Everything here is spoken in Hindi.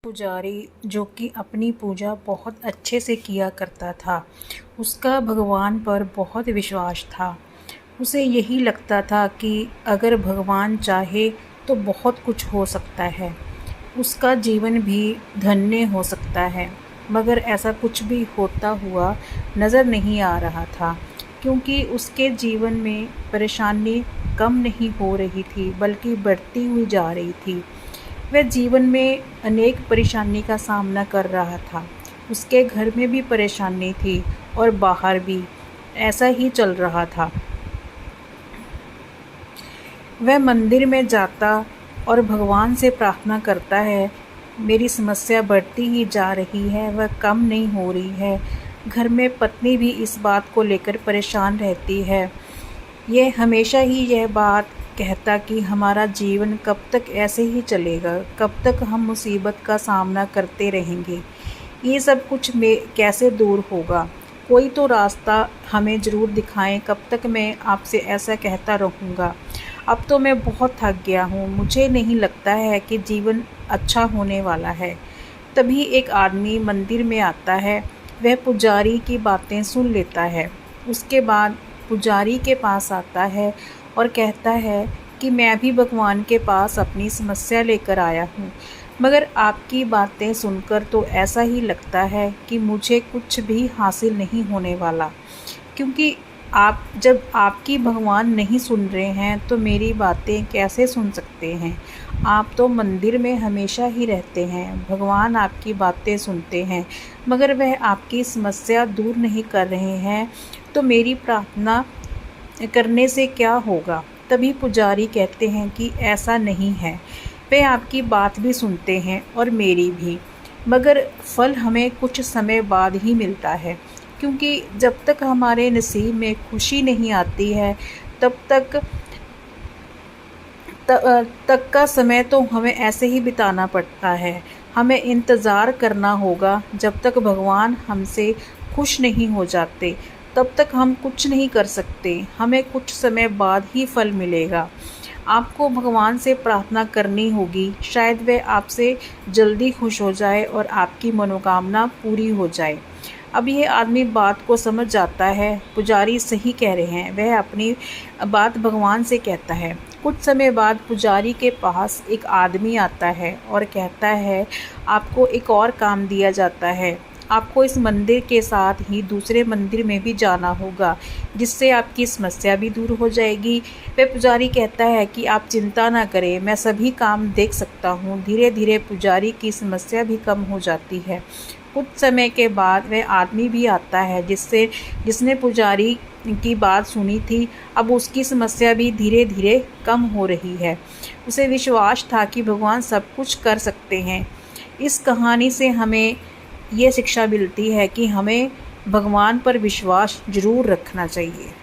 पुजारी जो कि अपनी पूजा बहुत अच्छे से किया करता था, उसका भगवान पर बहुत विश्वास था। उसे यही लगता था कि अगर भगवान चाहे तो बहुत कुछ हो सकता है, उसका जीवन भी धन्य हो सकता है। मगर ऐसा कुछ भी होता हुआ नज़र नहीं आ रहा था, क्योंकि उसके जीवन में परेशानी कम नहीं हो रही थी बल्कि बढ़ती हुई जा रही थी। वह जीवन में अनेक परेशानी का सामना कर रहा था। उसके घर में भी परेशानी थी और बाहर भी ऐसा ही चल रहा था। वह मंदिर में जाता और भगवान से प्रार्थना करता है, मेरी समस्या बढ़ती ही जा रही है, वह कम नहीं हो रही है। घर में पत्नी भी इस बात को लेकर परेशान रहती है। यह हमेशा ही यह बात कहता कि हमारा जीवन कब तक ऐसे ही चलेगा, कब तक हम मुसीबत का सामना करते रहेंगे, ये सब कुछ में कैसे दूर होगा। कोई तो रास्ता हमें ज़रूर दिखाएं, कब तक मैं आपसे ऐसा कहता रहूँगा। अब तो मैं बहुत थक गया हूँ, मुझे नहीं लगता है कि जीवन अच्छा होने वाला है। तभी एक आदमी मंदिर में आता है। वह पुजारी की बातें सुन लेता है। उसके बाद पुजारी के पास आता है और कहता है कि मैं भी भगवान के पास अपनी समस्या लेकर आया हूँ, मगर आपकी बातें सुनकर तो ऐसा ही लगता है कि मुझे कुछ भी हासिल नहीं होने वाला, क्योंकि जब आपकी भगवान नहीं सुन रहे हैं तो मेरी बातें कैसे सुन सकते हैं। आप तो मंदिर में हमेशा ही रहते हैं, भगवान आपकी बातें सुनते हैं, मगर वह आपकी समस्या दूर नहीं कर रहे हैं, तो मेरी प्रार्थना करने से क्या होगा। तभी पुजारी कहते हैं कि ऐसा नहीं है, वे आपकी बात भी सुनते हैं और मेरी भी, मगर फल हमें कुछ समय बाद ही मिलता है, क्योंकि जब तक हमारे नसीब में खुशी नहीं आती है तब तक का समय तो हमें ऐसे ही बिताना पड़ता है। हमें इंतज़ार करना होगा जब तक भगवान हमसे खुश नहीं हो जाते, तब तक हम कुछ नहीं कर सकते। हमें कुछ समय बाद ही फल मिलेगा। आपको भगवान से प्रार्थना करनी होगी, शायद वह आपसे जल्दी खुश हो जाए और आपकी मनोकामना पूरी हो जाए। अब यह आदमी बात को समझ जाता है, पुजारी सही कह रहे हैं। वह अपनी बात भगवान से कहता है। कुछ समय बाद पुजारी के पास एक आदमी आता है और कहता है, आपको एक और काम दिया जाता है। आपको इस मंदिर के साथ ही दूसरे मंदिर में भी जाना होगा, जिससे आपकी समस्या भी दूर हो जाएगी। वह पुजारी कहता है कि आप चिंता ना करें, मैं सभी काम देख सकता हूँ। धीरे धीरे पुजारी की समस्या भी कम हो जाती है। कुछ समय के बाद वह आदमी भी आता है जिसने पुजारी की बात सुनी थी। अब उसकी समस्या भी धीरे धीरे कम हो रही है। उसे विश्वास था कि भगवान सब कुछ कर सकते हैं। इस कहानी से हमें ये शिक्षा मिलती है कि हमें भगवान पर विश्वास ज़रूर रखना चाहिए।